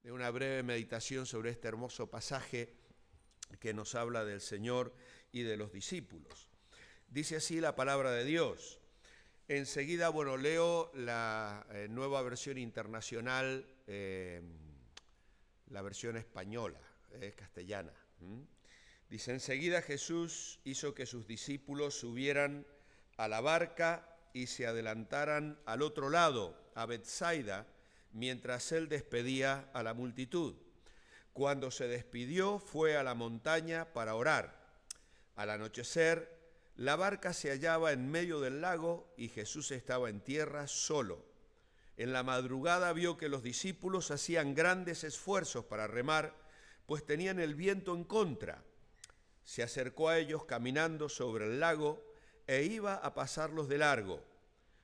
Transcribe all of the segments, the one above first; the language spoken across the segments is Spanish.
de una breve meditación sobre este hermoso pasaje que nos habla del Señor y de los discípulos. Dice así la palabra de Dios. Enseguida, leo la nueva versión internacional, la versión española, castellana. Dice, enseguida Jesús hizo que sus discípulos subieran a la barca y se adelantaran al otro lado, a Betsaida, mientras él despedía a la multitud. Cuando se despidió, fue a la montaña para orar. Al anochecer, la barca se hallaba en medio del lago y Jesús estaba en tierra solo. En la madrugada vio que los discípulos hacían grandes esfuerzos para remar, pues tenían el viento en contra. Se acercó a ellos caminando sobre el lago e iba a pasarlos de largo.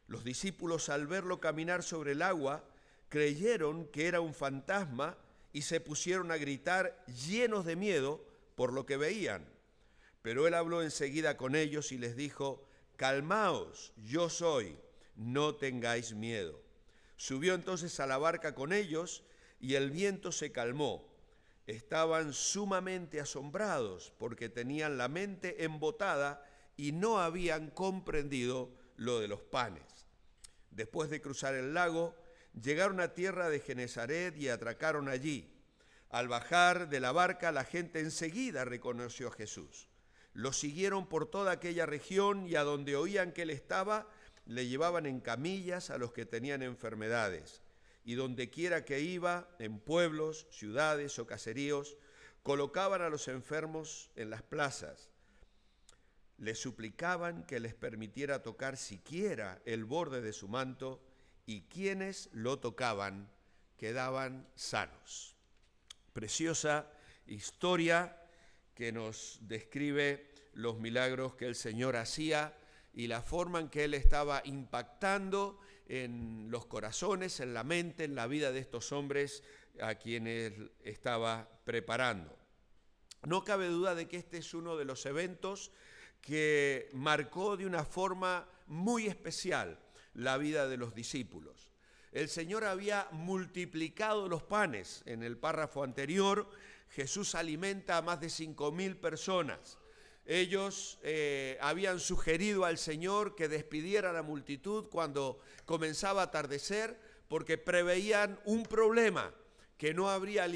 Los discípulos, al verlo caminar sobre el agua, creyeron que era un fantasma y se pusieron a gritar llenos de miedo por lo que veían. Pero él habló enseguida con ellos y les dijo, calmaos, yo soy, no tengáis miedo. Subió entonces a la barca con ellos y el viento se calmó. Estaban sumamente asombrados porque tenían la mente embotada y no habían comprendido lo de los panes. Después de cruzar el lago, llegaron a tierra de Genesaret y atracaron allí. Al bajar de la barca, la gente enseguida reconoció a Jesús. Lo siguieron por toda aquella región y a donde oían que él estaba, le llevaban en camillas a los que tenían enfermedades. Y donde quiera que iba, en pueblos, ciudades o caseríos, colocaban a los enfermos en las plazas. Les suplicaban que les permitiera tocar siquiera el borde de su manto, y quienes lo tocaban quedaban sanos. Preciosa historia que nos describe los milagros que el Señor hacía y la forma en que Él estaba impactando en los corazones, en la mente, en la vida de estos hombres a quienes estaba preparando. No cabe duda de que este es uno de los eventos que marcó de una forma muy especial la vida de los discípulos. El Señor había multiplicado los panes. En el párrafo anterior, Jesús alimenta a más de 5,000 personas. Ellos habían sugerido al Señor que despidiera a la multitud cuando comenzaba a atardecer, porque preveían un problema, que no habría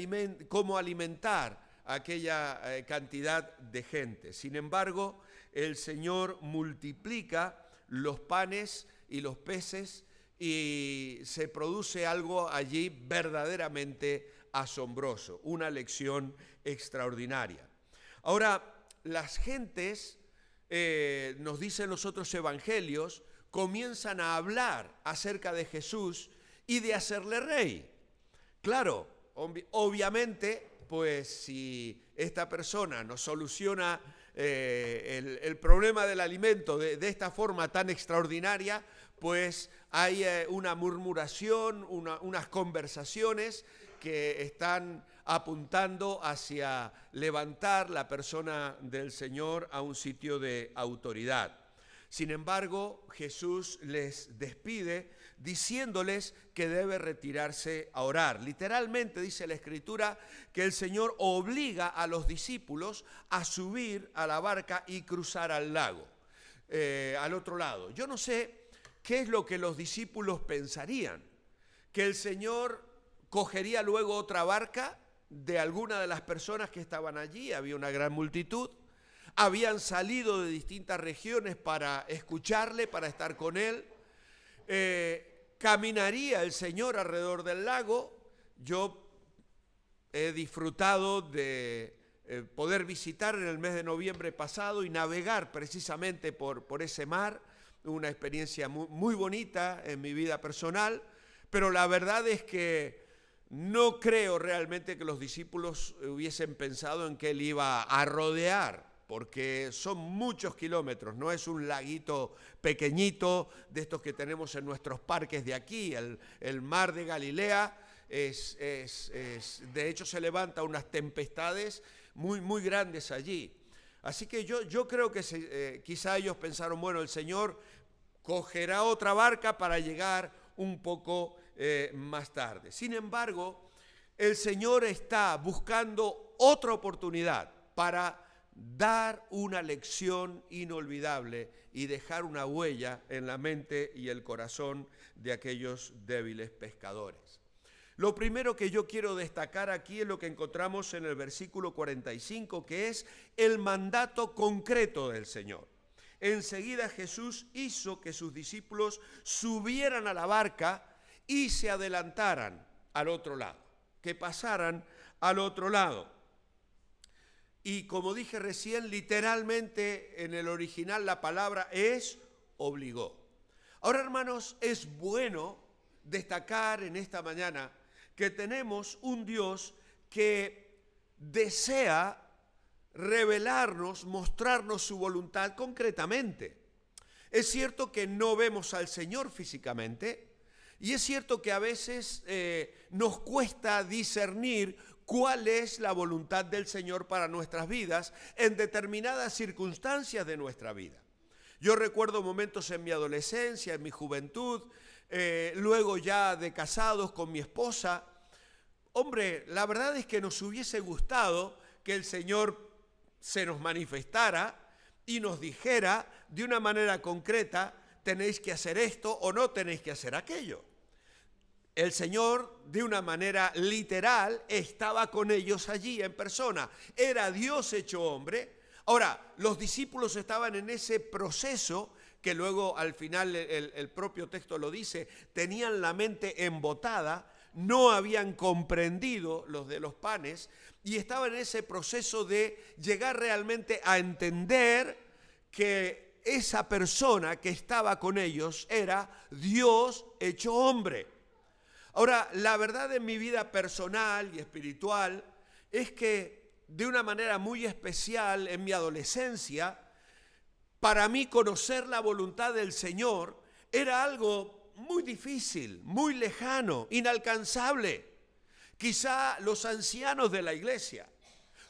cómo alimentar a aquella cantidad de gente. Sin embargo, el Señor multiplica los panes y los peces y se produce algo allí verdaderamente asombroso, una lección extraordinaria. Ahora, las gentes, nos dicen los otros evangelios, comienzan a hablar acerca de Jesús y de hacerle rey. Claro, obviamente, pues si esta persona nos soluciona el problema del alimento de esta forma tan extraordinaria, pues hay una murmuración, unas conversaciones que están apuntando hacia levantar la persona del Señor a un sitio de autoridad. Sin embargo, Jesús les despide diciéndoles que debe retirarse a orar. Literalmente dice la Escritura que el Señor obliga a los discípulos a subir a la barca y cruzar al lago, al otro lado. Yo no sé qué es lo que los discípulos pensarían, que el Señor cogería luego otra barca de alguna de las personas que estaban allí. Había una gran multitud. Habían salido de distintas regiones para escucharle, para estar con él. Caminaría el Señor alrededor del lago. Yo he disfrutado de poder visitar en el mes de noviembre pasado y navegar precisamente por ese mar. Una experiencia muy bonita en mi vida personal, pero la verdad es que no creo realmente que los discípulos hubiesen pensado en que él iba a rodear, porque son muchos kilómetros, no es un laguito pequeñito de estos que tenemos en nuestros parques de aquí. El mar de Galilea de hecho se levanta unas tempestades muy grandes allí. Así que yo creo que quizá ellos pensaron, bueno, el Señor cogerá otra barca para llegar un poco más tarde. Sin embargo, el Señor está buscando otra oportunidad para dar una lección inolvidable y dejar una huella en la mente y el corazón de aquellos débiles pescadores. Lo primero que yo quiero destacar aquí es lo que encontramos en el versículo 45, que es el mandato concreto del Señor. Enseguida Jesús hizo que sus discípulos subieran a la barca y se adelantaran al otro lado, que pasaran al otro lado. Y como dije recién, literalmente en el original la palabra es obligó. Ahora, hermanos, es bueno destacar en esta mañana que tenemos un Dios que desea revelarnos, mostrarnos su voluntad concretamente. Es cierto que no vemos al Señor físicamente y es cierto que a veces nos cuesta discernir cuál es la voluntad del Señor para nuestras vidas en determinadas circunstancias de nuestra vida. Yo recuerdo momentos en mi adolescencia, en mi juventud, luego ya de casados con mi esposa. Hombre, la verdad es que nos hubiese gustado que el Señor se nos manifestara y nos dijera de una manera concreta, tenéis que hacer esto o no tenéis que hacer aquello. El Señor, de una manera literal, estaba con ellos allí en persona. Era Dios hecho hombre. Ahora, los discípulos estaban en ese proceso que luego al final el propio texto lo dice, tenían la mente embotada, no habían comprendido los de los panes y estaban en ese proceso de llegar realmente a entender que esa persona que estaba con ellos era Dios hecho hombre. Ahora, la verdad en mi vida personal y espiritual es que de una manera muy especial en mi adolescencia, para mí conocer la voluntad del Señor era algo muy difícil, muy lejano, inalcanzable. Quizá los ancianos de la iglesia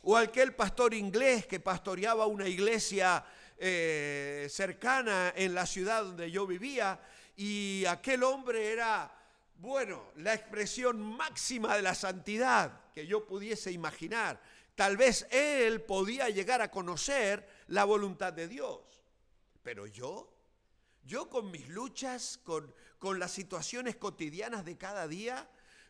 o aquel pastor inglés que pastoreaba una iglesia cercana en la ciudad donde yo vivía y aquel hombre era, bueno, la expresión máxima de la santidad que yo pudiese imaginar. Tal vez él podía llegar a conocer la voluntad de Dios. Pero yo con mis luchas, con las situaciones cotidianas de cada día,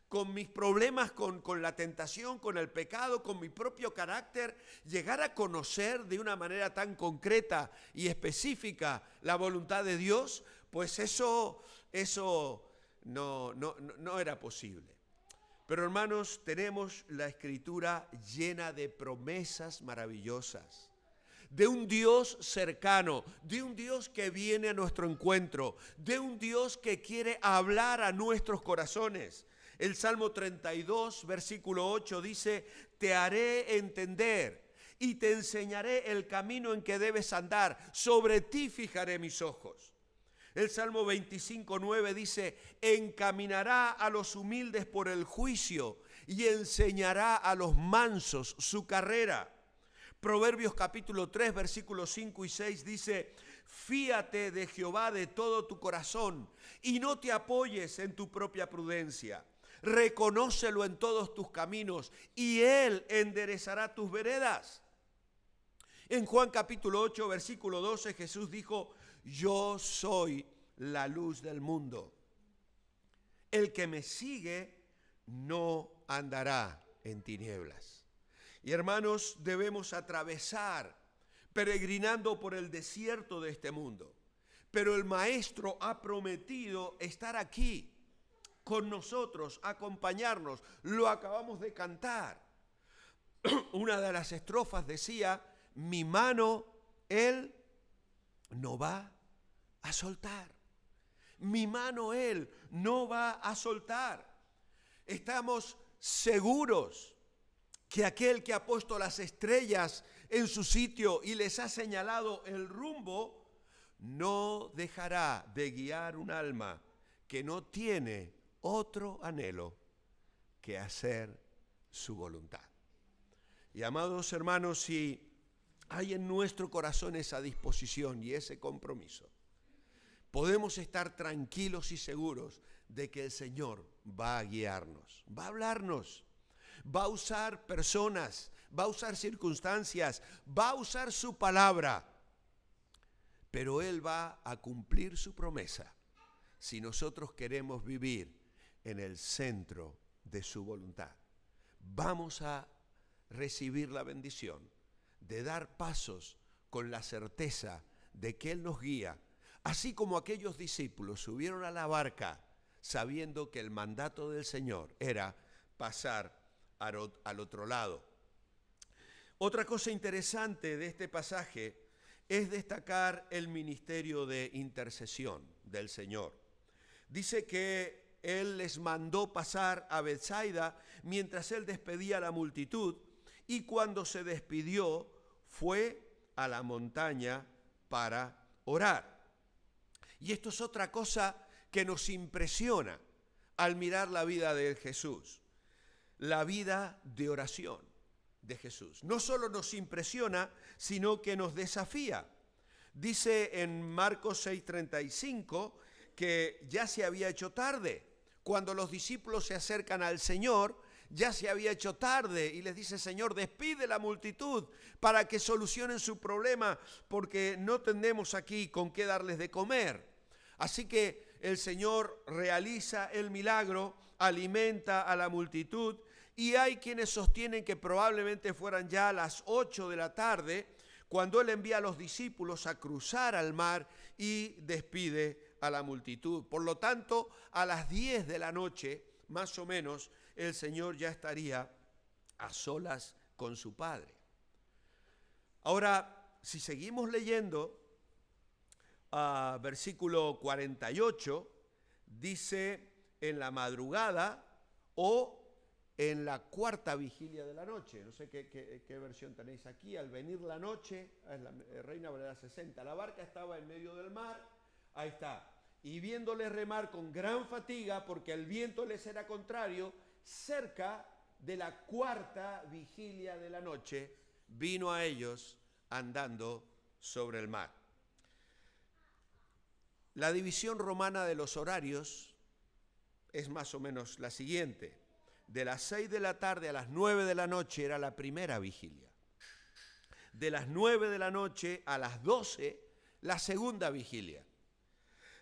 con mis problemas con la tentación, con el pecado, con mi propio carácter, llegar a conocer de una manera tan concreta y específica la voluntad de Dios, pues eso no era posible. Pero hermanos, tenemos la Escritura llena de promesas maravillosas, de un Dios cercano, de un Dios que viene a nuestro encuentro, de un Dios que quiere hablar a nuestros corazones. El Salmo 32, versículo 8 dice, te haré entender y te enseñaré el camino en que debes andar, sobre ti fijaré mis ojos. El Salmo 25, 9 dice, encaminará a los humildes por el juicio y enseñará a los mansos su carrera. Proverbios capítulo 3, versículos 5 y 6 dice, fíate de Jehová de todo tu corazón y no te apoyes en tu propia prudencia. Reconócelo en todos tus caminos y Él enderezará tus veredas. En Juan capítulo 8, versículo 12, Jesús dijo, yo soy la luz del mundo. El que me sigue no andará en tinieblas. Y hermanos, debemos atravesar peregrinando por el desierto de este mundo. Pero el Maestro ha prometido estar aquí con nosotros, acompañarnos. Lo acabamos de cantar. Una de las estrofas decía, mi mano Él no va a soltar. Mi mano Él no va a soltar. Estamos seguros que aquel que ha puesto las estrellas en su sitio y les ha señalado el rumbo, no dejará de guiar un alma que no tiene otro anhelo que hacer su voluntad. Y amados hermanos, si hay en nuestro corazón esa disposición y ese compromiso, podemos estar tranquilos y seguros de que el Señor va a guiarnos, va a hablarnos. va a usar personas, va a usar circunstancias, va a usar su palabra, pero Él va a cumplir su promesa si nosotros queremos vivir en el centro de su voluntad. Vamos a recibir la bendición de dar pasos con la certeza de que Él nos guía, así como aquellos discípulos subieron a la barca sabiendo que el mandato del Señor era pasar al otro lado. Otra cosa interesante de este pasaje es destacar el ministerio de intercesión del Señor. Dice que Él les mandó pasar a Betsaida mientras Él despedía a la multitud, y cuando se despidió fue a la montaña para orar. Y esto es otra cosa que nos impresiona al mirar la vida de Jesús, la vida de oración de Jesús. No solo nos impresiona, sino que nos desafía. Dice en Marcos 6:35 que ya se había hecho tarde. Cuando los discípulos se acercan al Señor, ya se había hecho tarde y les dice: Señor, despide la multitud para que solucionen su problema, porque no tenemos aquí con qué darles de comer. Así que el Señor realiza el milagro, alimenta a la multitud, y hay quienes sostienen que probablemente fueran ya las 8 de la tarde cuando Él envía a los discípulos a cruzar al mar y despide a la multitud. Por lo tanto, a las 10 de la noche, más o menos, el Señor ya estaría a solas con su Padre. Ahora, si seguimos leyendo, versículo 48, dice: en la madrugada o en la cuarta vigilia de la noche. No sé qué versión tenéis aquí. Al venir la noche, es la Reina Valera 60. La barca estaba en medio del mar, ahí está. Y viéndoles remar con gran fatiga, porque el viento les era contrario, cerca de la cuarta vigilia de la noche, vino a ellos andando sobre el mar. La división romana de los horarios es más o menos la siguiente. De las 6 de la tarde a las 9 de la noche era la primera vigilia. De las 9 de la noche a las 12, la segunda vigilia.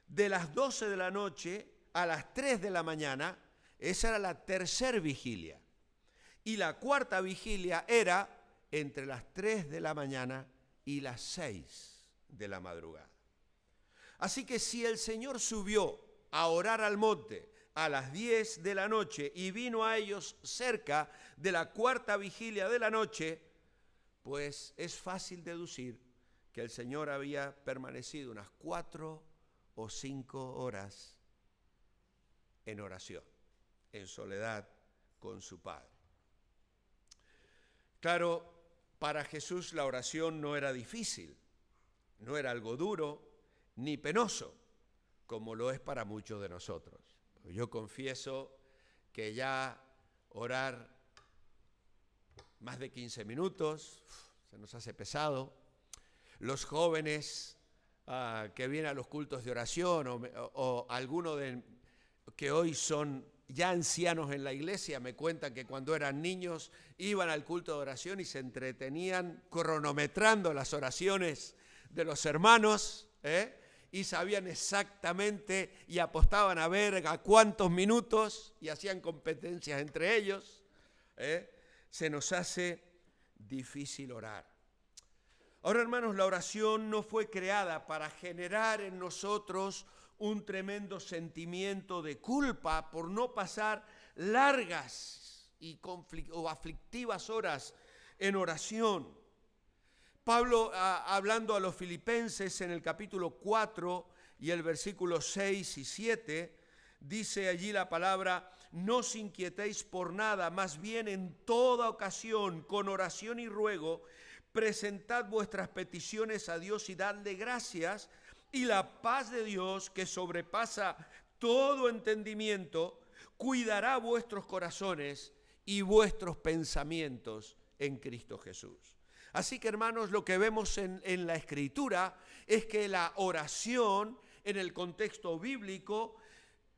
De las 12 de la noche a las 3 de la mañana, esa era la tercera vigilia. Y la cuarta vigilia era entre las 3 de la mañana y las 6 de la madrugada. Así que si el Señor subió a orar al monte a las 10 de la noche y vino a ellos cerca de la cuarta vigilia de la noche, pues es fácil deducir que el Señor había permanecido unas 4 o 5 horas en oración, en soledad con su Padre. Claro, para Jesús la oración no era difícil, no era algo duro ni penoso, como lo es para muchos de nosotros. Yo confieso que ya orar más de 15 minutos se nos hace pesado. Los jóvenes que vienen a los cultos de oración o algunos que hoy son ya ancianos en la iglesia me cuentan que cuando eran niños iban al culto de oración y se entretenían cronometrando las oraciones de los hermanos, y sabían exactamente y apostaban a ver a cuántos minutos y hacían competencias entre ellos. Se nos hace difícil orar. Ahora, hermanos, la oración no fue creada para generar en nosotros un tremendo sentimiento de culpa por no pasar largas o aflictivas horas en oración. Pablo, hablando a los filipenses en el capítulo 4 y el versículo 6 y 7, dice allí la palabra: no os inquietéis por nada, más bien en toda ocasión, con oración y ruego, presentad vuestras peticiones a Dios y dadle gracias, y la paz de Dios, que sobrepasa todo entendimiento, cuidará vuestros corazones y vuestros pensamientos en Cristo Jesús. Así que, hermanos, lo que vemos en la Escritura es que la oración en el contexto bíblico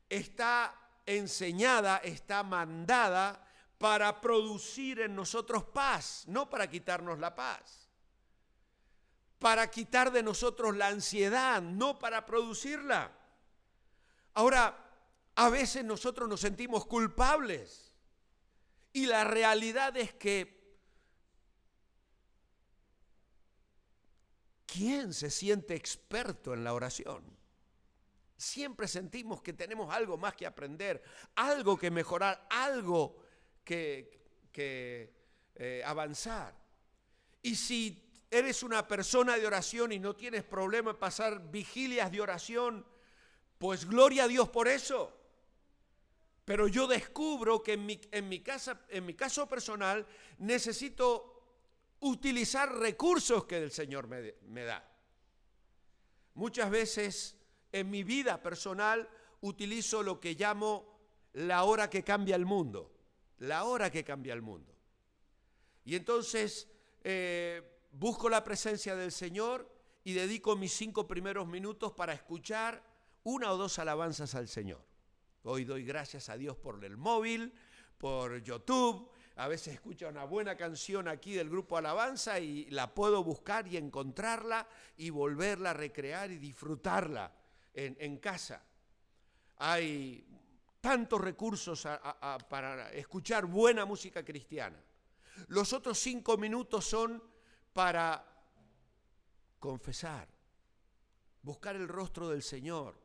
está enseñada, está mandada para producir en nosotros paz, no para quitarnos la paz. Para quitar de nosotros la ansiedad, no para producirla. Ahora, a veces nosotros nos sentimos culpables y la realidad es que ¿quién se siente experto en la oración? Siempre sentimos que tenemos algo más que aprender, algo que mejorar, algo que avanzar. Y si eres una persona de oración y no tienes problema en pasar vigilias de oración, pues gloria a Dios por eso. Pero yo descubro que en mi caso personal necesito utilizar recursos que el Señor me da. Muchas veces en mi vida personal utilizo lo que llamo la hora que cambia el mundo. La hora que cambia el mundo. Y entonces busco la presencia del Señor y dedico mis 5 primeros minutos para escuchar 1 o 2 alabanzas al Señor. Hoy doy gracias a Dios por el móvil, por YouTube. A veces escucho una buena canción aquí del grupo Alabanza y la puedo buscar y encontrarla y volverla a recrear y disfrutarla en casa. Hay tantos recursos para escuchar buena música cristiana. Los otros 5 minutos son para confesar, buscar el rostro del Señor,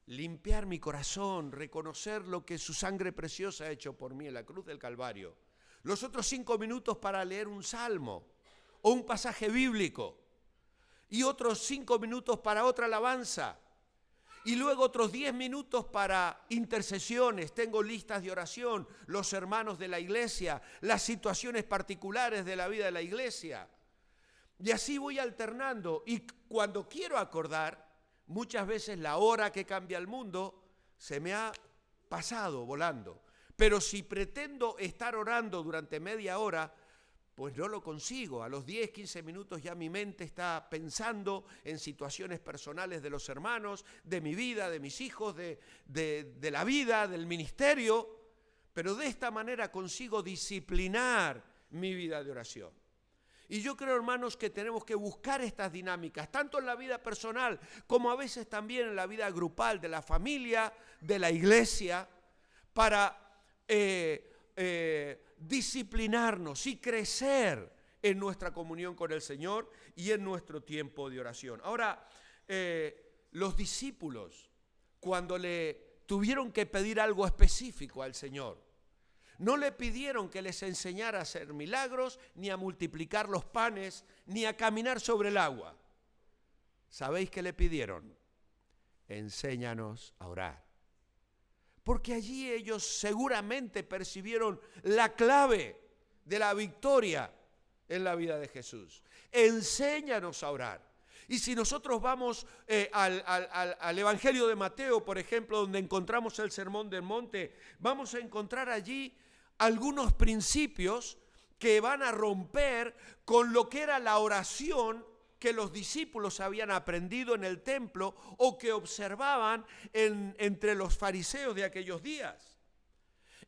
limpiar mi corazón, reconocer lo que su sangre preciosa ha hecho por mí en la cruz del Calvario. Los otros 5 minutos para leer un salmo o un pasaje bíblico. Y otros 5 minutos para otra alabanza. Y luego otros 10 minutos para intercesiones. Tengo listas de oración, los hermanos de la iglesia, las situaciones particulares de la vida de la iglesia. Y así voy alternando. Y cuando quiero acordar, muchas veces la hora que cambia el mundo se me ha pasado volando. Pero si pretendo estar orando durante media hora, pues no lo consigo. A los 10, 15 minutos ya mi mente está pensando en situaciones personales de los hermanos, de mi vida, de mis hijos, de la vida, del ministerio. Pero de esta manera consigo disciplinar mi vida de oración. Y yo creo, hermanos, que tenemos que buscar estas dinámicas, tanto en la vida personal como a veces también en la vida grupal de la familia, de la iglesia, para disciplinarnos y crecer en nuestra comunión con el Señor y en nuestro tiempo de oración. Ahora, los discípulos, cuando le tuvieron que pedir algo específico al Señor, no le pidieron que les enseñara a hacer milagros, ni a multiplicar los panes, ni a caminar sobre el agua. ¿Sabéis qué le pidieron? Enséñanos a orar. Porque allí ellos seguramente percibieron la clave de la victoria en la vida de Jesús. Enséñanos a orar. Y si nosotros vamos al Evangelio de Mateo, por ejemplo, donde encontramos el Sermón del Monte, vamos a encontrar allí algunos principios que van a romper con lo que era la oración que los discípulos habían aprendido en el templo o que observaban entre los fariseos de aquellos días.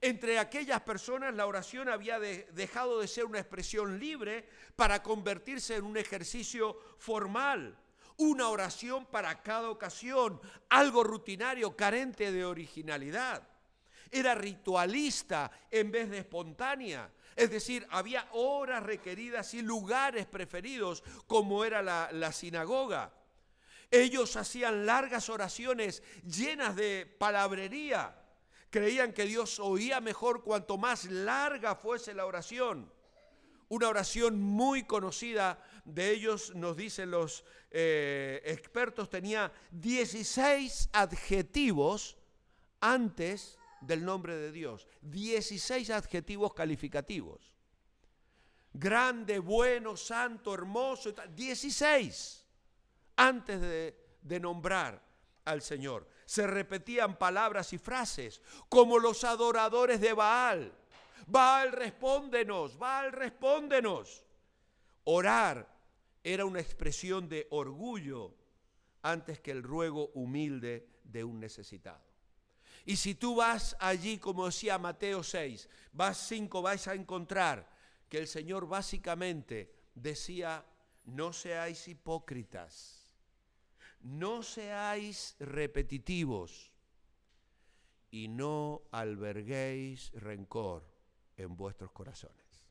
Entre aquellas personas la oración había dejado de ser una expresión libre para convertirse en un ejercicio formal, una oración para cada ocasión, algo rutinario, carente de originalidad. Era ritualista en vez de espontánea. Es decir, había horas requeridas y lugares preferidos, como era la sinagoga. Ellos hacían largas oraciones llenas de palabrería. Creían que Dios oía mejor cuanto más larga fuese la oración. Una oración muy conocida de ellos, nos dicen los expertos, tenía 16 adjetivos antes del nombre de Dios. 16 adjetivos calificativos. Grande, bueno, santo, hermoso, 16 antes de nombrar al Señor. Se repetían palabras y frases como los adoradores de Baal. Baal, respóndenos, Baal, respóndenos. Orar era una expresión de orgullo antes que el ruego humilde de un necesitado. Y si tú vas allí, como decía Mateo 6, vas 5, vais a encontrar que el Señor básicamente decía: no seáis hipócritas, no seáis repetitivos y no alberguéis rencor en vuestros corazones.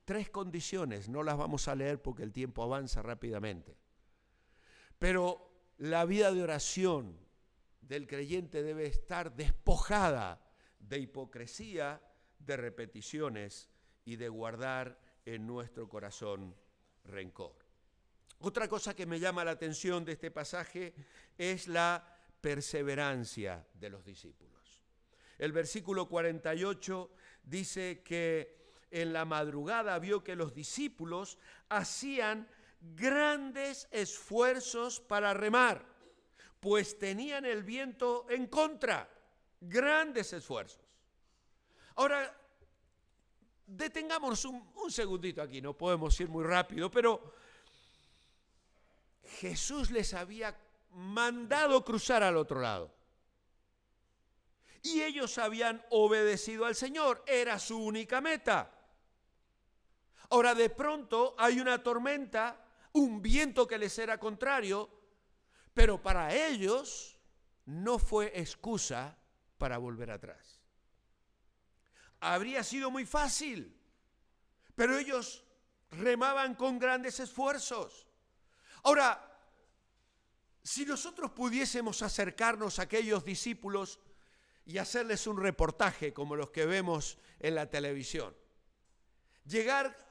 3 condiciones, no las vamos a leer porque el tiempo avanza rápidamente. Pero la vida de oración del creyente debe estar despojada de hipocresía, de repeticiones y de guardar en nuestro corazón rencor. Otra cosa que me llama la atención de este pasaje es la perseverancia de los discípulos. El versículo 48 dice que en la madrugada vio que los discípulos hacían grandes esfuerzos para remar, pues tenían el viento en contra. Grandes esfuerzos. Ahora, detengámonos un segundito aquí, no podemos ir muy rápido, pero Jesús les había mandado cruzar al otro lado. Y ellos habían obedecido al Señor, era su única meta. Ahora de pronto hay una tormenta, un viento que les era contrario, pero para ellos no fue excusa para volver atrás. Habría sido muy fácil, pero ellos remaban con grandes esfuerzos. Ahora, si nosotros pudiésemos acercarnos a aquellos discípulos y hacerles un reportaje como los que vemos en la televisión, llegar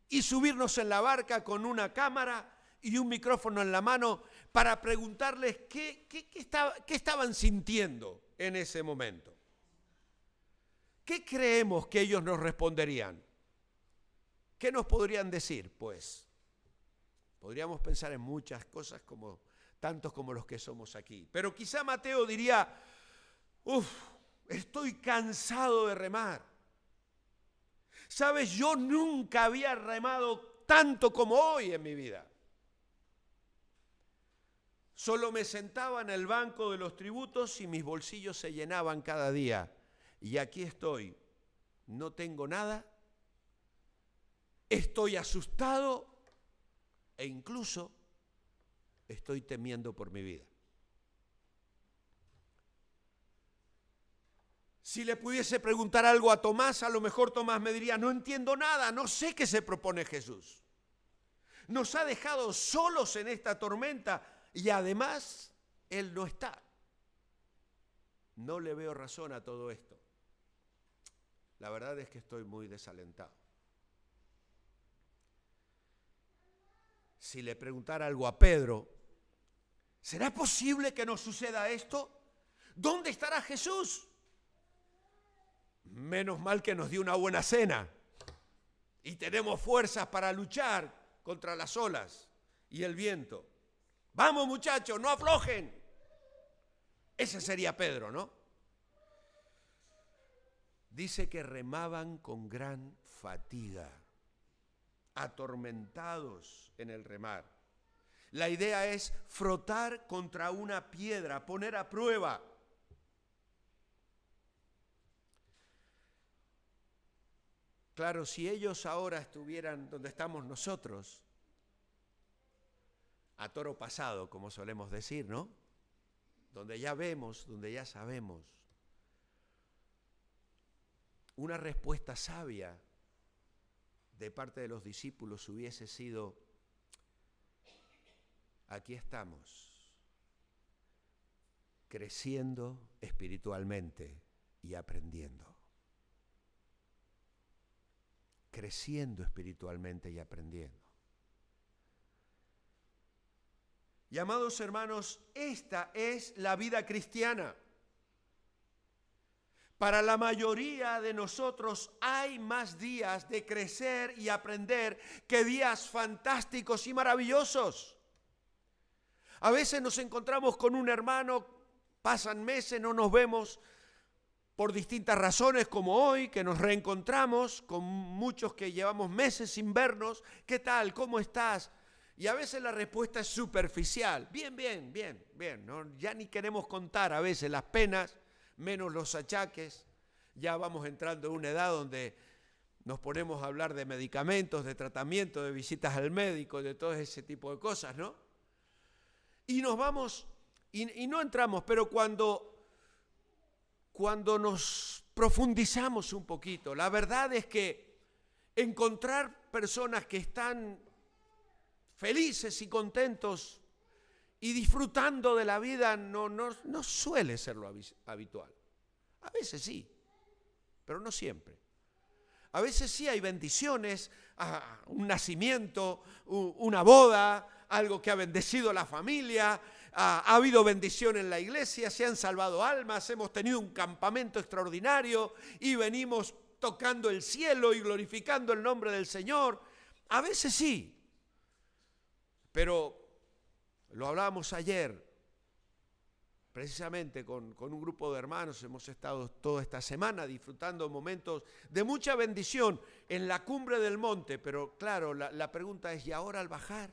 y subirnos en la barca con una cámara y un micrófono en la mano para preguntarles qué estaban sintiendo en ese momento. ¿Qué creemos que ellos nos responderían? ¿Qué nos podrían decir? Pues podríamos pensar en muchas cosas, tantos como los que somos aquí. Pero quizá Mateo diría: estoy cansado de remar. Sabes, yo nunca había remado tanto como hoy en mi vida. Solo me sentaba en el banco de los tributos y mis bolsillos se llenaban cada día. Y aquí estoy, no tengo nada, estoy asustado e incluso estoy temiendo por mi vida. Si le pudiese preguntar algo a Tomás, a lo mejor Tomás me diría: no entiendo nada, no sé qué se propone Jesús. Nos ha dejado solos en esta tormenta y además Él no está. No le veo razón a todo esto. La verdad es que estoy muy desalentado. Si le preguntara algo a Pedro: ¿será posible que nos suceda esto? ¿Dónde estará Jesús? Menos mal que nos dio una buena cena y tenemos fuerzas para luchar contra las olas y el viento. Vamos, muchachos, no aflojen. Ese sería Pedro, ¿no? Dice que remaban con gran fatiga, atormentados en el remar. La idea es frotar contra una piedra, poner a prueba. Claro, si ellos ahora estuvieran donde estamos nosotros, a toro pasado, como solemos decir, ¿no? Donde ya vemos, donde ya sabemos. Una respuesta sabia de parte de los discípulos hubiese sido: aquí estamos, creciendo espiritualmente y aprendiendo. Creciendo espiritualmente y aprendiendo. Y amados hermanos, esta es la vida cristiana. Para la mayoría de nosotros hay más días de crecer y aprender que días fantásticos y maravillosos. A veces nos encontramos con un hermano, pasan meses, no nos vemos por distintas razones, como hoy, que nos reencontramos con muchos que llevamos meses sin vernos. ¿Qué tal? ¿Cómo estás? Y a veces la respuesta es superficial. Bien, bien, bien, bien, ¿no? Ya ni queremos contar a veces las penas, menos los achaques. Ya vamos entrando en una edad donde nos ponemos a hablar de medicamentos, de tratamiento, de visitas al médico, de todo ese tipo de cosas, ¿no? Y nos vamos, y no entramos, pero cuando nos profundizamos un poquito, la verdad es que encontrar personas que están felices y contentos y disfrutando de la vida no suele ser lo habitual. A veces sí, pero no siempre. A veces sí hay bendiciones, un nacimiento, una boda, algo que ha bendecido a la familia, ha habido bendición en la iglesia, se han salvado almas, hemos tenido un campamento extraordinario y venimos tocando el cielo y glorificando el nombre del Señor. A veces sí. Pero lo hablábamos ayer, precisamente con un grupo de hermanos, hemos estado toda esta semana disfrutando momentos de mucha bendición en la cumbre del monte, pero claro, la pregunta es, ¿y ahora al bajar?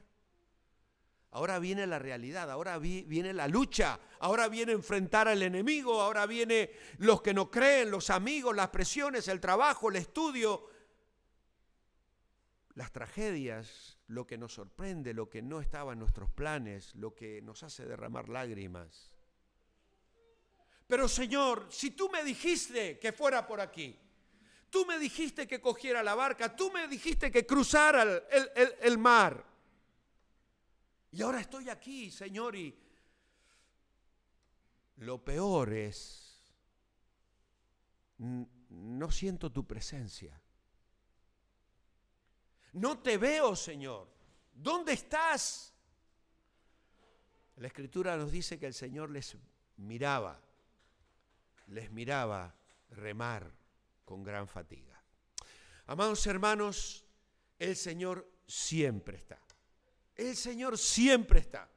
Ahora viene la realidad, ahora viene la lucha, ahora viene enfrentar al enemigo, ahora viene los que no creen, los amigos, las presiones, el trabajo, el estudio, las tragedias, lo que nos sorprende, lo que no estaba en nuestros planes, lo que nos hace derramar lágrimas. Pero Señor, si tú me dijiste que fuera por aquí, tú me dijiste que cogiera la barca, tú me dijiste que cruzara el mar, y ahora estoy aquí, Señor, y lo peor es, no siento tu presencia. No te veo, Señor. ¿Dónde estás? La Escritura nos dice que el Señor les miraba remar con gran fatiga. Amados hermanos, el Señor siempre está. El Señor siempre está.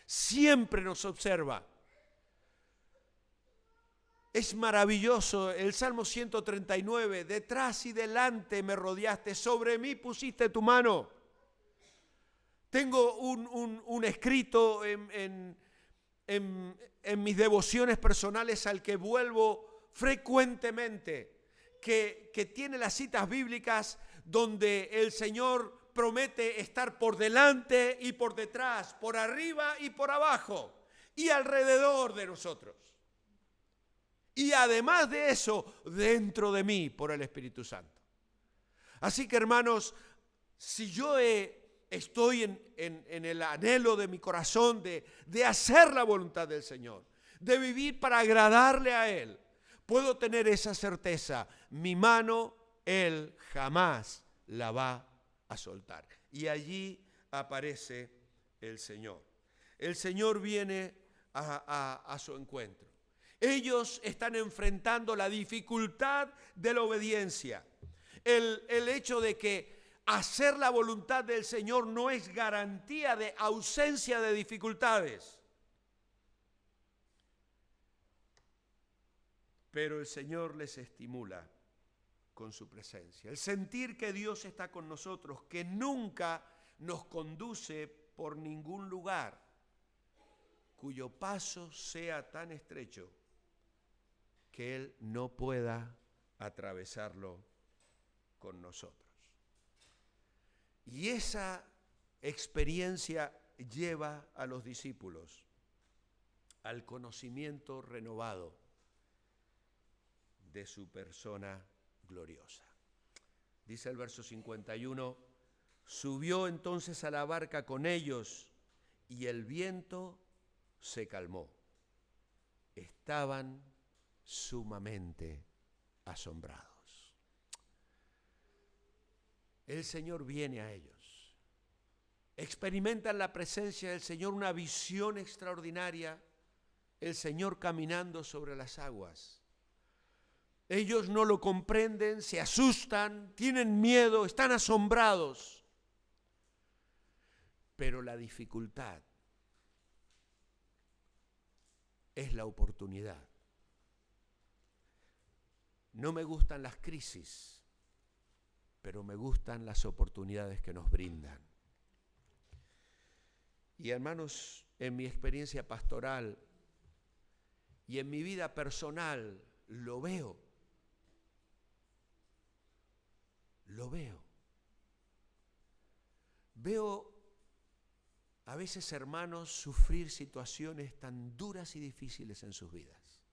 Siempre nos observa. Es maravilloso el Salmo 139, detrás y delante me rodeaste, sobre mí pusiste tu mano. Tengo un escrito en mis devociones personales al que vuelvo frecuentemente, que tiene las citas bíblicas donde el Señor promete estar por delante y por detrás, por arriba y por abajo, y alrededor de nosotros. Y además de eso, dentro de mí, por el Espíritu Santo. Así que, hermanos, si yo estoy en el anhelo de mi corazón de hacer la voluntad del Señor, de vivir para agradarle a Él, puedo tener esa certeza. Mi mano, Él jamás la va a soltar. Y allí aparece el Señor. El Señor viene a su encuentro. Ellos están enfrentando la dificultad de la obediencia. El hecho de que hacer la voluntad del Señor no es garantía de ausencia de dificultades. Pero el Señor les estimula con su presencia. El sentir que Dios está con nosotros, que nunca nos conduce por ningún lugar cuyo paso sea tan estrecho que Él no pueda atravesarlo con nosotros. Y esa experiencia lleva a los discípulos al conocimiento renovado de su persona gloriosa. Dice el verso 51, subió entonces a la barca con ellos y el viento se calmó. Estaban sumamente asombrados. El Señor viene a ellos. Experimentan la presencia del Señor, una visión extraordinaria, el Señor caminando sobre las aguas. Ellos no lo comprenden, se asustan, tienen miedo, están asombrados. Pero la dificultad es la oportunidad. No me gustan las crisis, pero me gustan las oportunidades que nos brindan. Y hermanos, en mi experiencia pastoral y en mi vida personal, lo veo. Veo a veces hermanos sufrir situaciones tan duras y difíciles en sus vidas.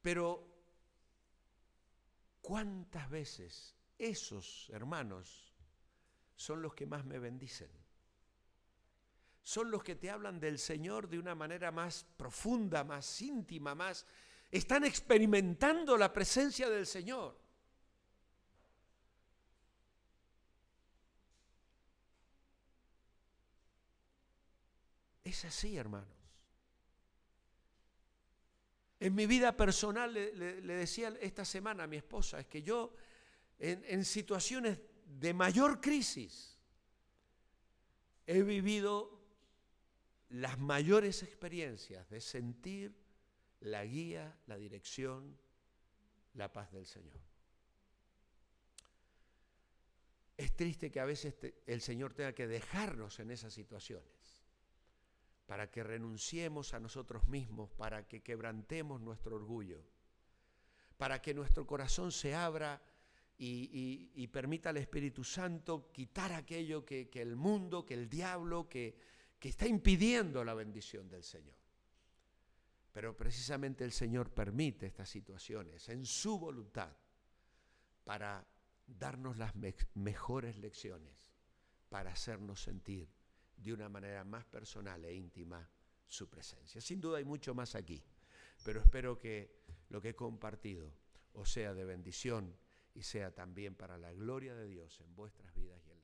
Pero, ¿cuántas veces esos hermanos son los que más me bendicen? Son los que te hablan del Señor de una manera más profunda, más íntima, más... Están experimentando la presencia del Señor. Es así, hermanos. En mi vida personal le decía esta semana a mi esposa, es que yo en situaciones de mayor crisis he vivido las mayores experiencias de sentir la guía, la dirección, la paz del Señor. Es triste que a veces el Señor tenga que dejarnos en esas situaciones para que renunciemos a nosotros mismos, para que quebrantemos nuestro orgullo, para que nuestro corazón se abra y permita al Espíritu Santo quitar aquello que el mundo, que el diablo, que está impidiendo la bendición del Señor. Pero precisamente el Señor permite estas situaciones en su voluntad para darnos las mejores lecciones, para hacernos sentir de una manera más personal e íntima su presencia. Sin duda hay mucho más aquí, pero espero que lo que he compartido os sea de bendición y sea también para la gloria de Dios en vuestras vidas y en